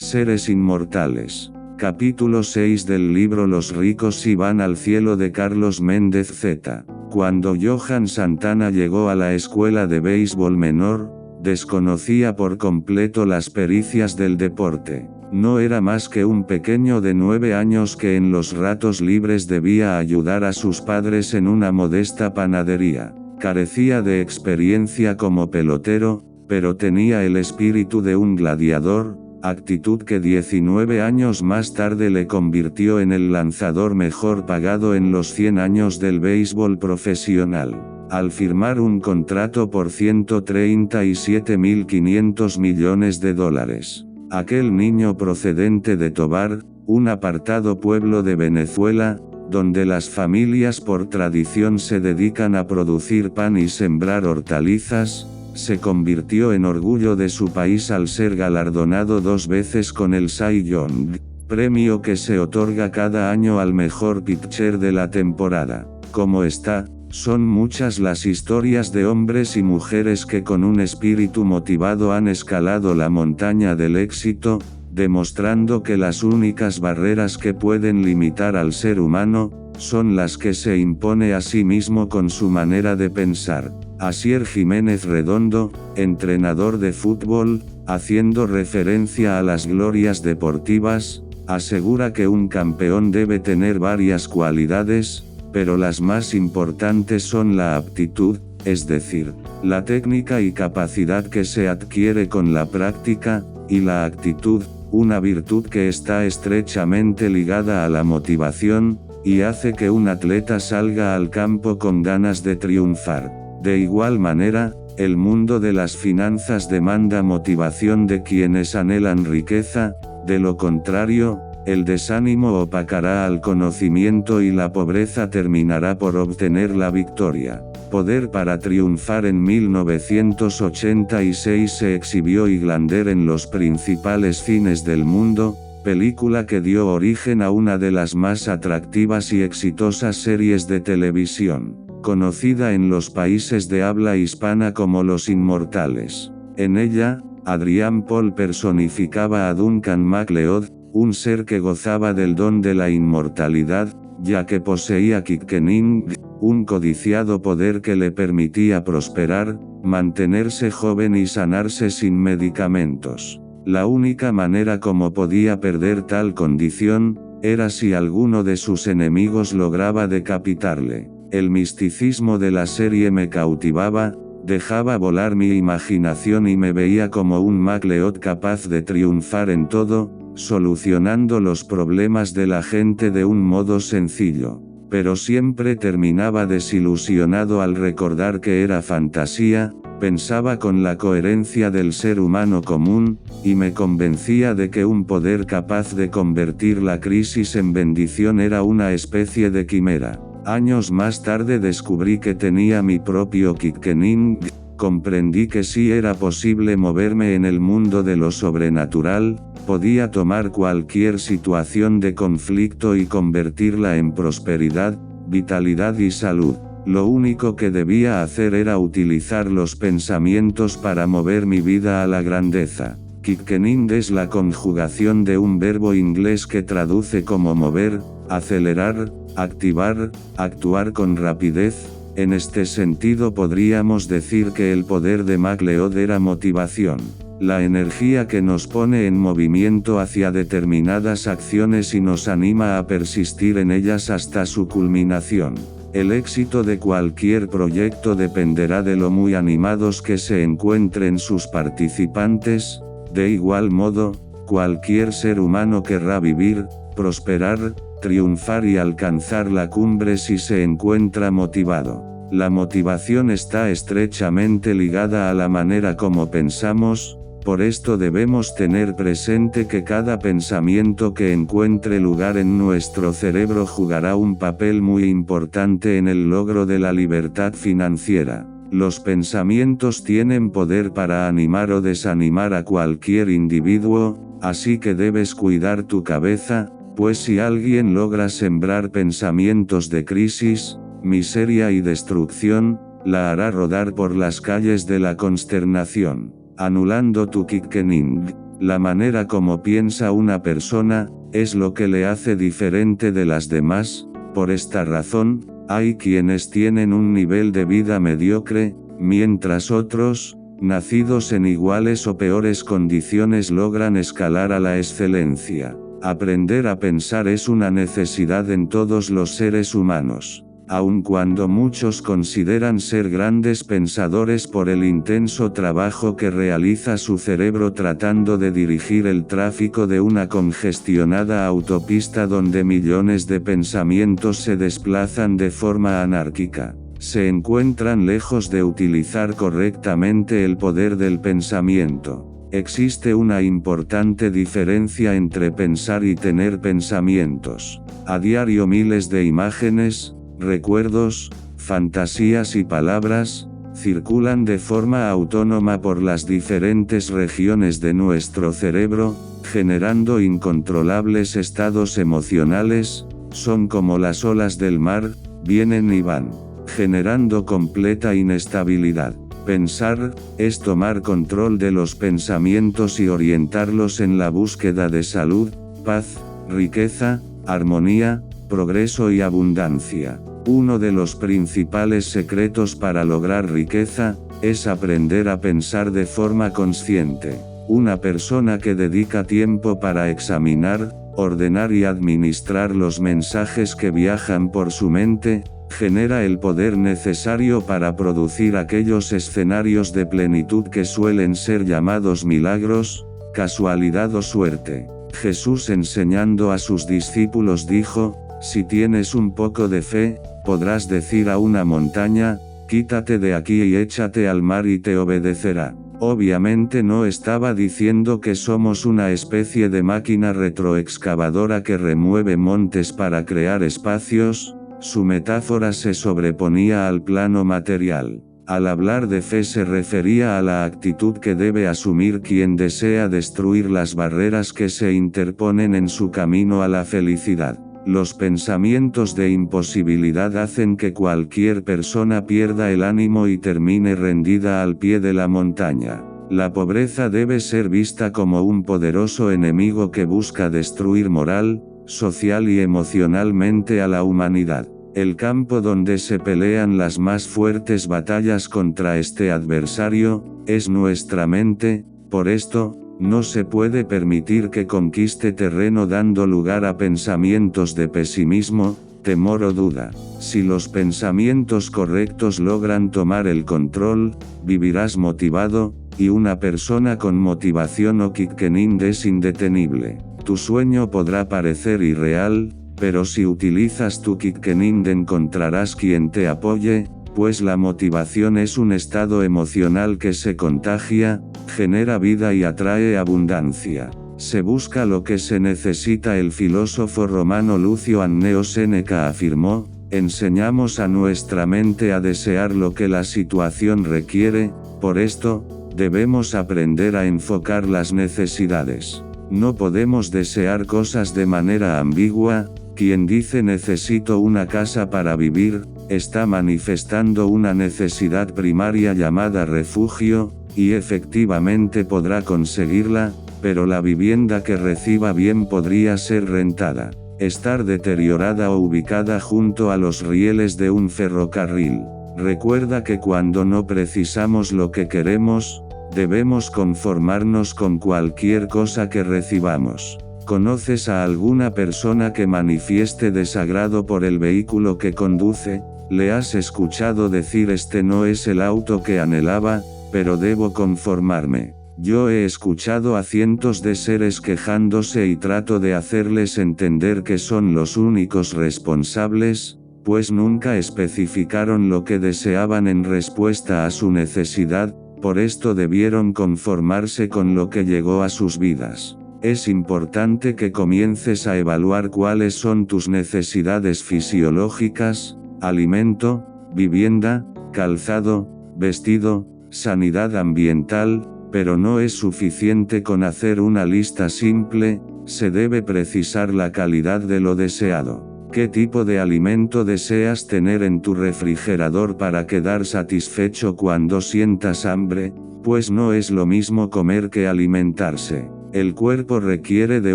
Seres inmortales. Capítulo 6 del libro Los ricos sí van al cielo de Carlos Méndez Z. Cuando Johan Santana llegó a la escuela de béisbol menor, desconocía por completo las pericias del deporte. No era más que un pequeño de 9 años que en los ratos libres debía ayudar a sus padres en una modesta panadería. Carecía de experiencia como pelotero, pero tenía el espíritu de un gladiador, actitud que 19 años más tarde le convirtió en el lanzador mejor pagado en los 100 años del béisbol profesional. Al firmar un contrato por $137.500 millones. Aquel niño procedente de Tobar, un apartado pueblo de Venezuela, donde las familias por tradición se dedican a producir pan y sembrar hortalizas, se convirtió en orgullo de su país al ser galardonado 2 veces con el Cy Young, premio que se otorga cada año al mejor pitcher de la temporada. Como está, son muchas las historias de hombres y mujeres que con un espíritu motivado han escalado la montaña del éxito, demostrando que las únicas barreras que pueden limitar al ser humano, son las que se impone a sí mismo con su manera de pensar. Asier Jiménez Redondo, entrenador de fútbol, haciendo referencia a las glorias deportivas, asegura que un campeón debe tener varias cualidades, pero las más importantes son la aptitud, es decir, la técnica y capacidad que se adquiere con la práctica, y la actitud, una virtud que está estrechamente ligada a la motivación, y hace que un atleta salga al campo con ganas de triunfar. De igual manera, el mundo de las finanzas demanda motivación de quienes anhelan riqueza, de lo contrario, el desánimo opacará al conocimiento y la pobreza terminará por obtener la victoria. Poder para triunfar. En 1986 se exhibió Highlander en los principales cines del mundo, película que dio origen a una de las más atractivas y exitosas series de televisión, conocida en los países de habla hispana como Los Inmortales. En ella, Adrian Paul personificaba a Duncan MacLeod, un ser que gozaba del don de la inmortalidad, ya que poseía Quickening, un codiciado poder que le permitía prosperar, mantenerse joven y sanarse sin medicamentos. La única manera como podía perder tal condición, era si alguno de sus enemigos lograba decapitarle. El misticismo de la serie me cautivaba, dejaba volar mi imaginación y me veía como un MacLeod capaz de triunfar en todo, solucionando los problemas de la gente de un modo sencillo. Pero siempre terminaba desilusionado al recordar que era fantasía, pensaba con la coherencia del ser humano común, y me convencía de que un poder capaz de convertir la crisis en bendición era una especie de quimera. Años más tarde descubrí que tenía mi propio Quickening, comprendí que sí era posible moverme en el mundo de lo sobrenatural, podía tomar cualquier situación de conflicto y convertirla en prosperidad, vitalidad y salud. Lo único que debía hacer era utilizar los pensamientos para mover mi vida a la grandeza. Quickening es la conjugación de un verbo inglés que traduce como mover, acelerar, activar, actuar con rapidez. En este sentido podríamos decir que el poder de MacLeod era motivación, la energía que nos pone en movimiento hacia determinadas acciones y nos anima a persistir en ellas hasta su culminación. El éxito de cualquier proyecto dependerá de lo muy animados que se encuentren sus participantes. De igual modo, cualquier ser humano querrá vivir, prosperar, triunfar y alcanzar la cumbre si se encuentra motivado. La motivación está estrechamente ligada a la manera como pensamos, por esto debemos tener presente que cada pensamiento que encuentre lugar en nuestro cerebro jugará un papel muy importante en el logro de la libertad financiera. Los pensamientos tienen poder para animar o desanimar a cualquier individuo, así que debes cuidar tu cabeza, pues si alguien logra sembrar pensamientos de crisis, miseria y destrucción, la hará rodar por las calles de la consternación. Anulando tu Quickening. La manera como piensa una persona, es lo que le hace diferente de las demás. Por esta razón, hay quienes tienen un nivel de vida mediocre, mientras otros, nacidos en iguales o peores condiciones, logran escalar a la excelencia. Aprender a pensar es una necesidad en todos los seres humanos. Aun cuando muchos consideran ser grandes pensadores por el intenso trabajo que realiza su cerebro tratando de dirigir el tráfico de una congestionada autopista donde millones de pensamientos se desplazan de forma anárquica, se encuentran lejos de utilizar correctamente el poder del pensamiento. Existe una importante diferencia entre pensar y tener pensamientos. A diario miles de imágenes, recuerdos, fantasías y palabras, circulan de forma autónoma por las diferentes regiones de nuestro cerebro, generando incontrolables estados emocionales. Son como las olas del mar, vienen y van, generando completa inestabilidad. Pensar, es tomar control de los pensamientos y orientarlos en la búsqueda de salud, paz, riqueza, armonía, progreso y abundancia. Uno de los principales secretos para lograr riqueza, es aprender a pensar de forma consciente. Una persona que dedica tiempo para examinar, ordenar y administrar los mensajes que viajan por su mente, genera el poder necesario para producir aquellos escenarios de plenitud que suelen ser llamados milagros, casualidad o suerte. Jesús, enseñando a sus discípulos, dijo: si tienes un poco de fe, podrás decir a una montaña, quítate de aquí y échate al mar y te obedecerá. Obviamente no estaba diciendo que somos una especie de máquina retroexcavadora que remueve montes para crear espacios. Su metáfora se sobreponía al plano material. Al hablar de fe se refería a la actitud que debe asumir quien desea destruir las barreras que se interponen en su camino a la felicidad. Los pensamientos de imposibilidad hacen que cualquier persona pierda el ánimo y termine rendida al pie de la montaña. La pobreza debe ser vista como un poderoso enemigo que busca destruir moral, social y emocionalmente a la humanidad. El campo donde se pelean las más fuertes batallas contra este adversario, es nuestra mente. Por esto, no se puede permitir que conquiste terreno dando lugar a pensamientos de pesimismo, temor o duda. Si los pensamientos correctos logran tomar el control, vivirás motivado, y una persona con motivación o Kikkening es indetenible. Tu sueño podrá parecer irreal, pero si utilizas tu Kikkening encontrarás quien te apoye, pues la motivación es un estado emocional que se contagia, genera vida y atrae abundancia. Se busca lo que se necesita. El filósofo romano Lucio Anneo Séneca afirmó: enseñamos a nuestra mente a desear lo que la situación requiere. Por esto, debemos aprender a enfocar las necesidades. No podemos desear cosas de manera ambigua. Quien dice necesito una casa para vivir, está manifestando una necesidad primaria llamada refugio, y efectivamente podrá conseguirla, pero la vivienda que reciba bien podría ser rentada, estar deteriorada o ubicada junto a los rieles de un ferrocarril. Recuerda que cuando no precisamos lo que queremos, debemos conformarnos con cualquier cosa que recibamos. ¿Conoces a alguna persona que manifieste desagrado por el vehículo que conduce? ¿Le has escuchado decir este no es el auto que anhelaba, pero debo conformarme? Yo he escuchado a cientos de seres quejándose y trato de hacerles entender que son los únicos responsables, pues nunca especificaron lo que deseaban en respuesta a su necesidad, por esto debieron conformarse con lo que llegó a sus vidas. Es importante que comiences a evaluar cuáles son tus necesidades fisiológicas: alimento, vivienda, calzado, vestido, sanidad ambiental, pero no es suficiente con hacer una lista simple, se debe precisar la calidad de lo deseado. ¿Qué tipo de alimento deseas tener en tu refrigerador para quedar satisfecho cuando sientas hambre? Pues no es lo mismo comer que alimentarse. El cuerpo requiere de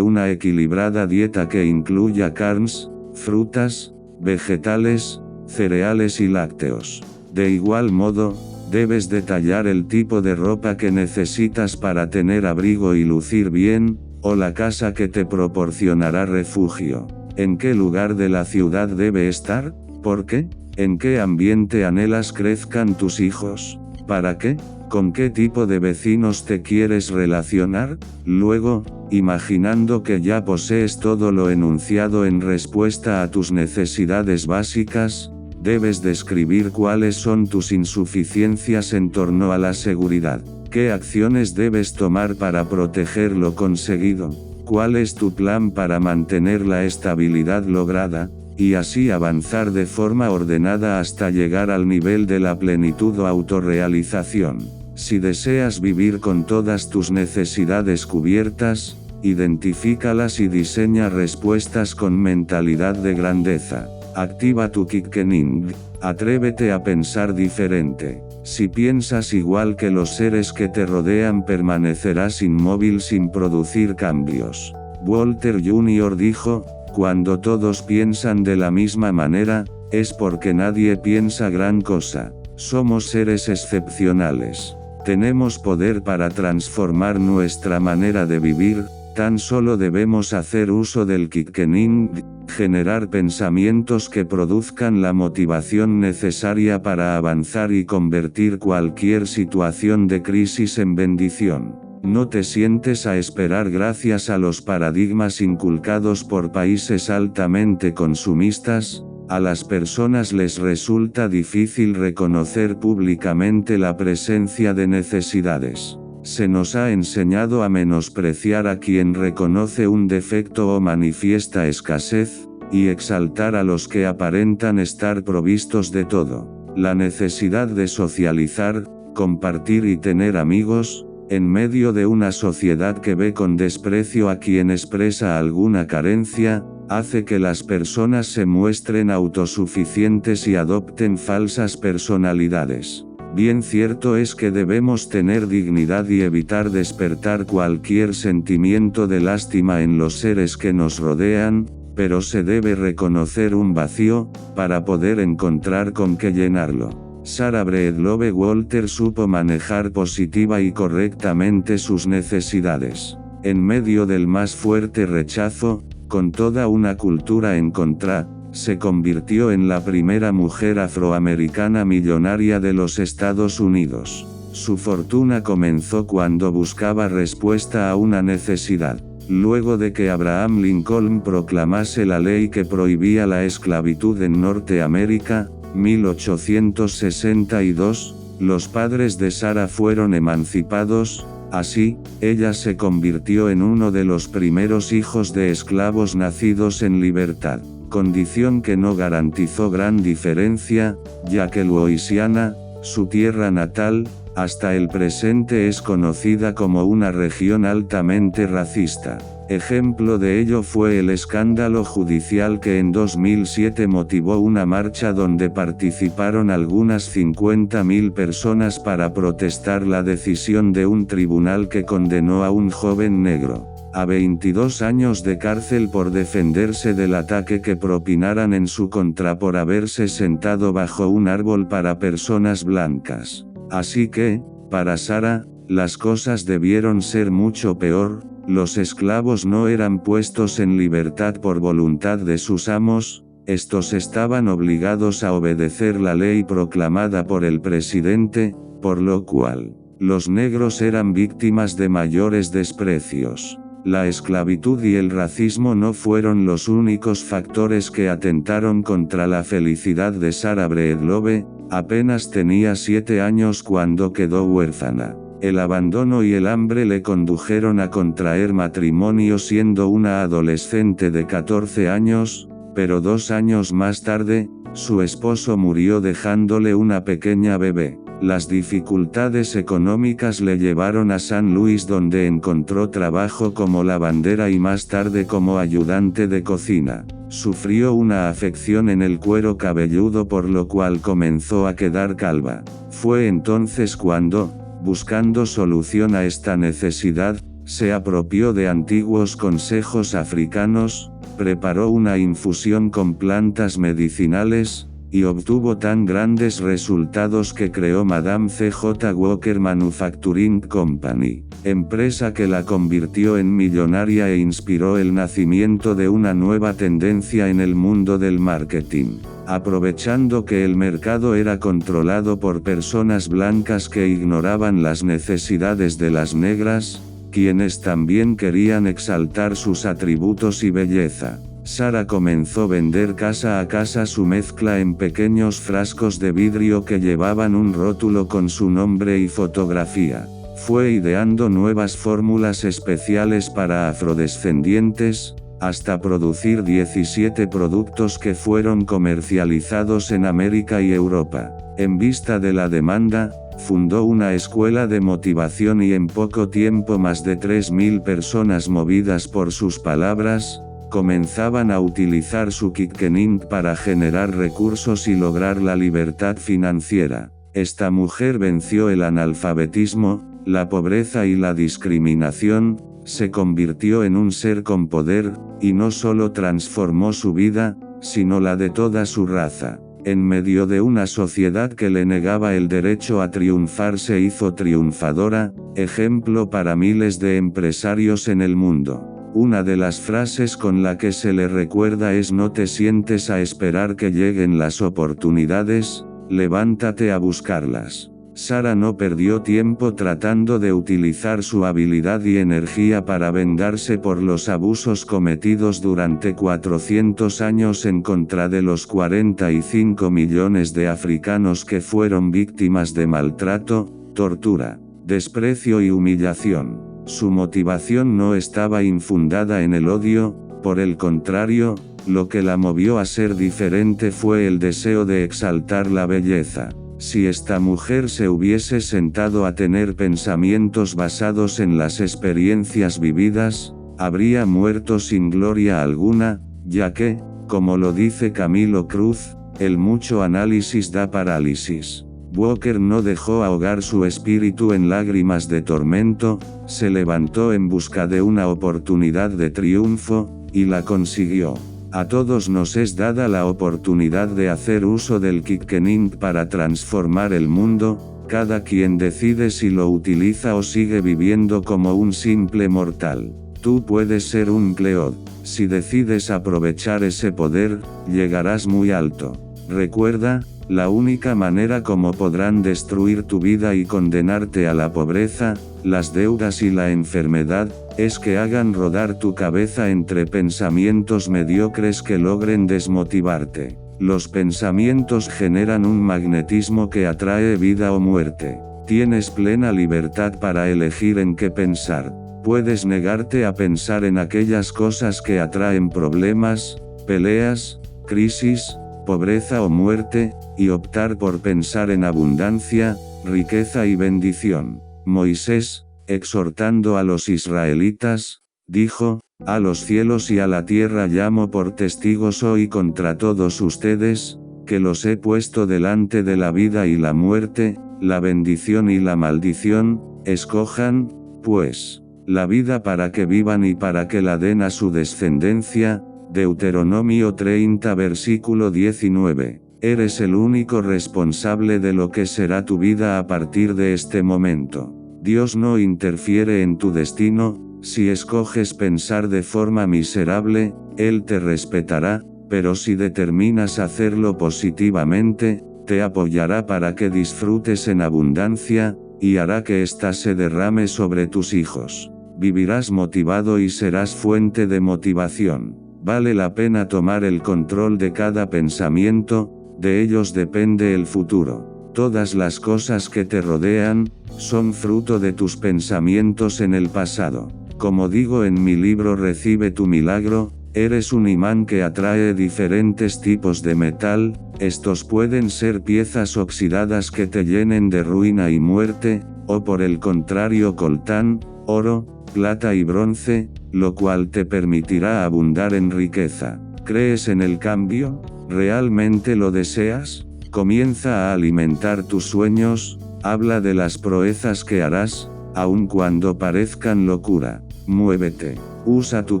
una equilibrada dieta que incluya carnes, frutas, vegetales, cereales y lácteos. De igual modo, debes detallar el tipo de ropa que necesitas para tener abrigo y lucir bien, o la casa que te proporcionará refugio. ¿En qué lugar de la ciudad debe estar? ¿Por qué? ¿En qué ambiente anhelas crezcan tus hijos? ¿Para qué? ¿Con qué tipo de vecinos te quieres relacionar? Luego, imaginando que ya posees todo lo enunciado en respuesta a tus necesidades básicas, debes describir cuáles son tus insuficiencias en torno a la seguridad. ¿Qué acciones debes tomar para proteger lo conseguido? ¿Cuál es tu plan para mantener la estabilidad lograda? Y así avanzar de forma ordenada hasta llegar al nivel de la plenitud o autorrealización. Si deseas vivir con todas tus necesidades cubiertas, identifícalas y diseña respuestas con mentalidad de grandeza. Activa tu Kickening. Atrévete a pensar diferente. Si piensas igual que los seres que te rodean, permanecerás inmóvil sin producir cambios. Walter Jr. dijo: cuando todos piensan de la misma manera, es porque nadie piensa gran cosa. Somos seres excepcionales. Tenemos poder para transformar nuestra manera de vivir, tan solo debemos hacer uso del Kickening, generar pensamientos que produzcan la motivación necesaria para avanzar y convertir cualquier situación de crisis en bendición. No te sientes a esperar gracias a los paradigmas inculcados por países altamente consumistas. A las personas les resulta difícil reconocer públicamente la presencia de necesidades. Se nos ha enseñado a menospreciar a quien reconoce un defecto o manifiesta escasez, y exaltar a los que aparentan estar provistos de todo. La necesidad de socializar, compartir y tener amigos, en medio de una sociedad que ve con desprecio a quien expresa alguna carencia, hace que las personas se muestren autosuficientes y adopten falsas personalidades. Bien cierto es que debemos tener dignidad y evitar despertar cualquier sentimiento de lástima en los seres que nos rodean, pero se debe reconocer un vacío, para poder encontrar con qué llenarlo. Sarah Breedlove Walter supo manejar positiva y correctamente sus necesidades. En medio del más fuerte rechazo, con toda una cultura en contra, se convirtió en la primera mujer afroamericana millonaria de los Estados Unidos. Su fortuna comenzó cuando buscaba respuesta a una necesidad. Luego de que Abraham Lincoln proclamase la ley que prohibía la esclavitud en Norteamérica, 1862, los padres de Sarah fueron emancipados. Así, ella se convirtió en uno de los primeros hijos de esclavos nacidos en libertad, condición que no garantizó gran diferencia, ya que Luisiana, su tierra natal, hasta el presente es conocida como una región altamente racista. Ejemplo de ello fue el escándalo judicial que en 2007 motivó una marcha donde participaron algunas 50.000 personas para protestar la decisión de un tribunal que condenó a un joven negro a 22 años de cárcel por defenderse del ataque que propinaran en su contra por haberse sentado bajo un árbol para personas blancas. Así que, para Sarah, las cosas debieron ser mucho peor. Los esclavos no eran puestos en libertad por voluntad de sus amos, estos estaban obligados a obedecer la ley proclamada por el presidente, por lo cual, los negros eran víctimas de mayores desprecios. La esclavitud y el racismo no fueron los únicos factores que atentaron contra la felicidad de Sarah Breedlove. Apenas tenía 7 años cuando quedó huérfana. El abandono y el hambre le condujeron a contraer matrimonio siendo una adolescente de 14 años, pero 2 años más tarde, su esposo murió dejándole una pequeña bebé. Las dificultades económicas le llevaron a San Luis, donde encontró trabajo como lavandera y más tarde como ayudante de cocina. Sufrió una afección en el cuero cabelludo por lo cual comenzó a quedar calva. Fue entonces cuando, buscando solución a esta necesidad, se apropió de antiguos consejos africanos, preparó una infusión con plantas medicinales, y obtuvo tan grandes resultados que creó Madame C.J. Walker Manufacturing Company, empresa que la convirtió en millonaria e inspiró el nacimiento de una nueva tendencia en el mundo del marketing. Aprovechando que el mercado era controlado por personas blancas que ignoraban las necesidades de las negras, quienes también querían exaltar sus atributos y belleza, Sara comenzó a vender casa a casa su mezcla en pequeños frascos de vidrio que llevaban un rótulo con su nombre y fotografía. Fue ideando nuevas fórmulas especiales para afrodescendientes, hasta producir 17 productos que fueron comercializados en América y Europa. En vista de la demanda, fundó una escuela de motivación y en poco tiempo más de 3.000 personas movidas por sus palabras, comenzaban a utilizar su quickening para generar recursos y lograr la libertad financiera. Esta mujer venció el analfabetismo, la pobreza y la discriminación, se convirtió en un ser con poder, y no solo transformó su vida, sino la de toda su raza. En medio de una sociedad que le negaba el derecho a triunfar, se hizo triunfadora, ejemplo para miles de empresarios en el mundo. Una de las frases con la que se le recuerda es: no te sientes a esperar que lleguen las oportunidades, levántate a buscarlas. Sara no perdió tiempo tratando de utilizar su habilidad y energía para vengarse por los abusos cometidos durante 400 años en contra de los 45 millones de africanos que fueron víctimas de maltrato, tortura, desprecio y humillación. Su motivación no estaba infundada en el odio, por el contrario, lo que la movió a ser diferente fue el deseo de exaltar la belleza. Si esta mujer se hubiese sentado a tener pensamientos basados en las experiencias vividas, habría muerto sin gloria alguna, ya que, como lo dice Camilo Cruz, el mucho análisis da parálisis. Walker no dejó ahogar su espíritu en lágrimas de tormento, se levantó en busca de una oportunidad de triunfo, y la consiguió. A todos nos es dada la oportunidad de hacer uso del quickening para transformar el mundo, cada quien decide si lo utiliza o sigue viviendo como un simple mortal. Tú puedes ser un Cleod. Si decides aprovechar ese poder, llegarás muy alto. Recuerda, la única manera como podrán destruir tu vida y condenarte a la pobreza, las deudas y la enfermedad, es que hagan rodar tu cabeza entre pensamientos mediocres que logren desmotivarte. Los pensamientos generan un magnetismo que atrae vida o muerte. Tienes plena libertad para elegir en qué pensar. Puedes negarte a pensar en aquellas cosas que atraen problemas, peleas, crisis, pobreza o muerte, y optar por pensar en abundancia, riqueza y bendición. Moisés, exhortando a los israelitas, dijo: a los cielos y a la tierra llamo por testigos hoy contra todos ustedes, que los he puesto delante de la vida y la muerte, la bendición y la maldición, escojan, pues, la vida para que vivan y para que la den a su descendencia. Deuteronomio 30 versículo 19. Eres el único responsable de lo que será tu vida a partir de este momento. Dios no interfiere en tu destino. Si escoges pensar de forma miserable, Él te respetará, pero si determinas hacerlo positivamente, te apoyará para que disfrutes en abundancia, y hará que ésta se derrame sobre tus hijos. Vivirás motivado y serás fuente de motivación. Vale la pena tomar el control de cada pensamiento, de ellos depende el futuro. Todas las cosas que te rodean, son fruto de tus pensamientos en el pasado. Como digo en mi libro Recibe tu milagro, eres un imán que atrae diferentes tipos de metal. Estos pueden ser piezas oxidadas que te llenen de ruina y muerte, o por el contrario coltán, oro, plata y bronce, lo cual te permitirá abundar en riqueza. ¿Crees en el cambio? ¿Realmente lo deseas? Comienza a alimentar tus sueños, habla de las proezas que harás, aun cuando parezcan locura. Muévete. Usa tu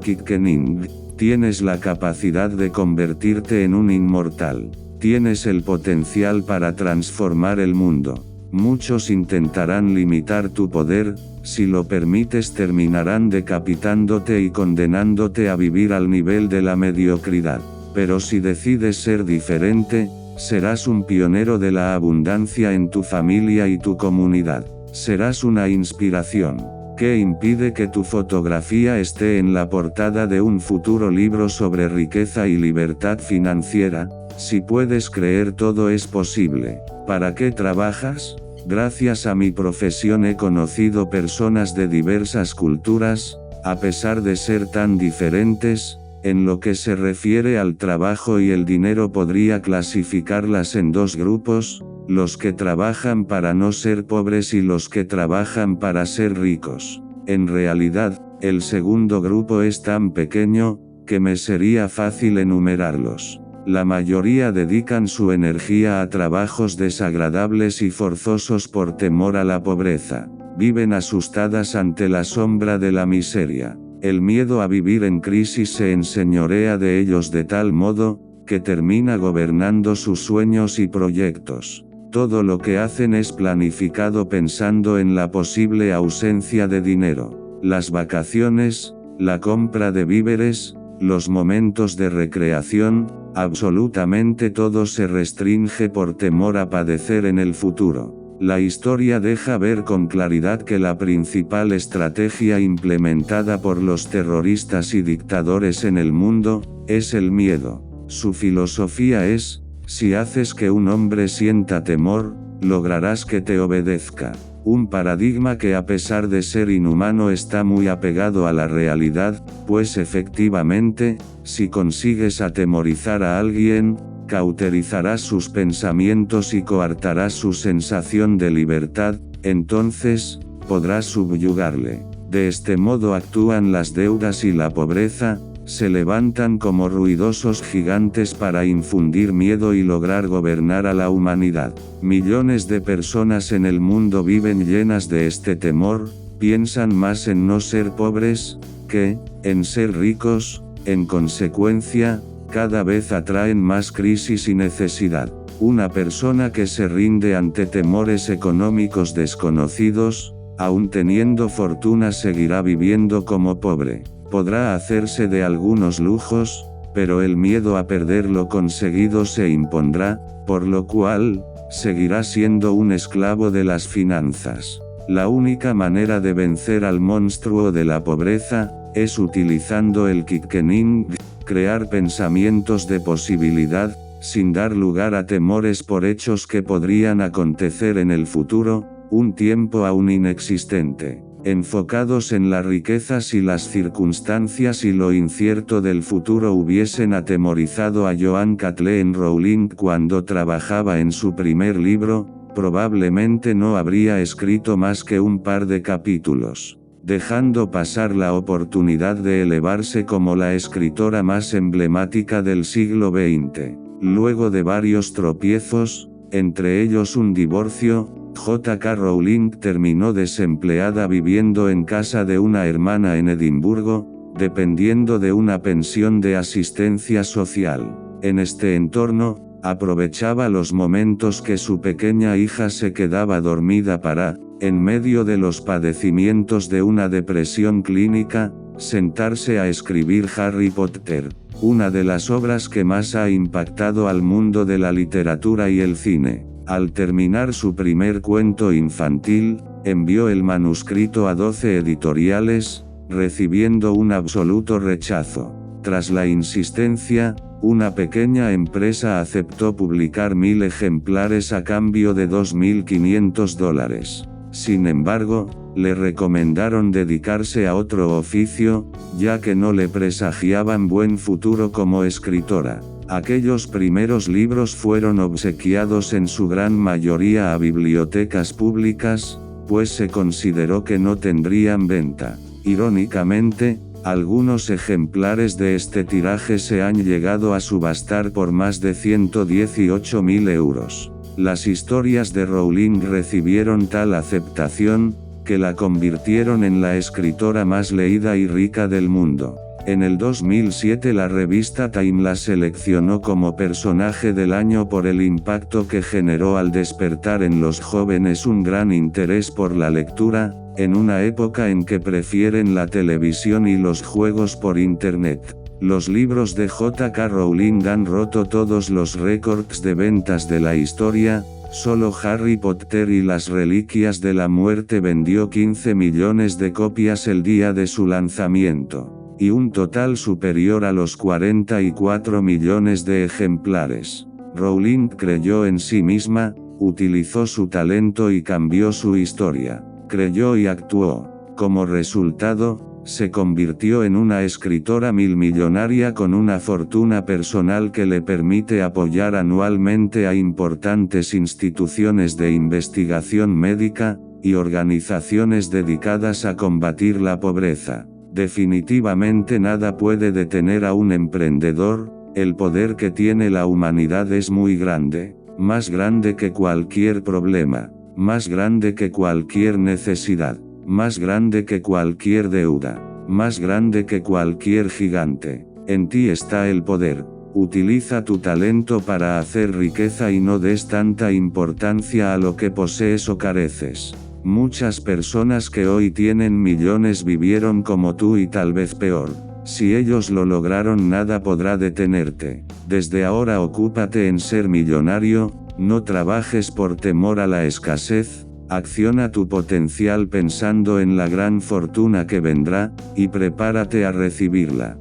quickening. Tienes la capacidad de convertirte en un inmortal. Tienes el potencial para transformar el mundo. Muchos intentarán limitar tu poder, si lo permites terminarán decapitándote y condenándote a vivir al nivel de la mediocridad. Pero si decides ser diferente, serás un pionero de la abundancia en tu familia y tu comunidad. Serás una inspiración. ¿Qué impide que tu fotografía esté en la portada de un futuro libro sobre riqueza y libertad financiera? Si puedes creer, todo es posible. ¿Para qué trabajas? Gracias a mi profesión he conocido personas de diversas culturas, a pesar de ser tan diferentes. En lo que se refiere al trabajo y el dinero podría clasificarlas en dos grupos, los que trabajan para no ser pobres y los que trabajan para ser ricos. En realidad, el segundo grupo es tan pequeño, que me sería fácil enumerarlos. La mayoría dedican su energía a trabajos desagradables y forzosos por temor a la pobreza. Viven asustadas ante la sombra de la miseria. El miedo a vivir en crisis se enseñorea de ellos de tal modo, que termina gobernando sus sueños y proyectos. Todo lo que hacen es planificado pensando en la posible ausencia de dinero. Las vacaciones, la compra de víveres, los momentos de recreación, absolutamente todo se restringe por temor a padecer en el futuro. La historia deja ver con claridad que la principal estrategia implementada por los terroristas y dictadores en el mundo, es el miedo. Su filosofía es, si haces que un hombre sienta temor, lograrás que te obedezca. Un paradigma que a pesar de ser inhumano está muy apegado a la realidad, pues efectivamente, si consigues atemorizar a alguien, cauterizarás sus pensamientos y coartarás su sensación de libertad, entonces, podrás subyugarle. De este modo actúan las deudas y la pobreza, se levantan como ruidosos gigantes para infundir miedo y lograr gobernar a la humanidad. Millones de personas en el mundo viven llenas de este temor, piensan más en no ser pobres, que, en ser ricos, en consecuencia, cada vez atraen más crisis y necesidad. Una persona que se rinde ante temores económicos desconocidos, aun teniendo fortuna seguirá viviendo como pobre. Podrá hacerse de algunos lujos, pero el miedo a perder lo conseguido se impondrá, por lo cual, seguirá siendo un esclavo de las finanzas. La única manera de vencer al monstruo de la pobreza, es utilizando el quickening, crear pensamientos de posibilidad, sin dar lugar a temores por hechos que podrían acontecer en el futuro, un tiempo aún inexistente. Enfocados en la riqueza si las circunstancias y lo incierto del futuro hubiesen atemorizado a Joan Kathleen Rowling cuando trabajaba en su primer libro, probablemente no habría escrito más que un par de capítulos, dejando pasar la oportunidad de elevarse como la escritora más emblemática del siglo XX. Luego de varios tropiezos, entre ellos un divorcio, J.K. Rowling terminó desempleada viviendo en casa de una hermana en Edimburgo, dependiendo de una pensión de asistencia social. En este entorno, aprovechaba los momentos que su pequeña hija se quedaba dormida para, en medio de los padecimientos de una depresión clínica, sentarse a escribir Harry Potter, una de las obras que más ha impactado al mundo de la literatura y el cine. Al terminar su primer cuento infantil, envió el manuscrito a 12 editoriales, recibiendo un absoluto rechazo. Tras la insistencia, una pequeña empresa aceptó publicar 1000 ejemplares a cambio de $2.500. Sin embargo, le recomendaron dedicarse a otro oficio, ya que no le presagiaban buen futuro como escritora. Aquellos primeros libros fueron obsequiados en su gran mayoría a bibliotecas públicas, pues se consideró que no tendrían venta. Irónicamente, algunos ejemplares de este tiraje se han llegado a subastar por más de 118.000 euros. Las historias de Rowling recibieron tal aceptación, que la convirtieron en la escritora más leída y rica del mundo. En el 2007 la revista Time la seleccionó como personaje del año por el impacto que generó al despertar en los jóvenes un gran interés por la lectura, en una época en que prefieren la televisión y los juegos por internet. Los libros de J.K. Rowling han roto todos los récords de ventas de la historia. Solo Harry Potter y las Reliquias de la Muerte vendió 15 millones de copias el día de su lanzamiento, y un total superior a los 44 millones de ejemplares. Rowling creyó en sí misma, utilizó su talento y cambió su historia. Creyó y actuó. Como resultado, se convirtió en una escritora milmillonaria con una fortuna personal que le permite apoyar anualmente a importantes instituciones de investigación médica, y organizaciones dedicadas a combatir la pobreza. Definitivamente nada puede detener a un emprendedor. El poder que tiene la humanidad es muy grande, más grande que cualquier problema, más grande que cualquier necesidad, más grande que cualquier deuda, más grande que cualquier gigante. En ti está el poder. Utiliza tu talento para hacer riqueza y no des tanta importancia a lo que posees o careces. Muchas personas que hoy tienen millones vivieron como tú y tal vez peor. Si ellos lo lograron, nada podrá detenerte. Desde ahora ocúpate en ser millonario, no trabajes por temor a la escasez. Acciona tu potencial pensando en la gran fortuna que vendrá, y prepárate a recibirla.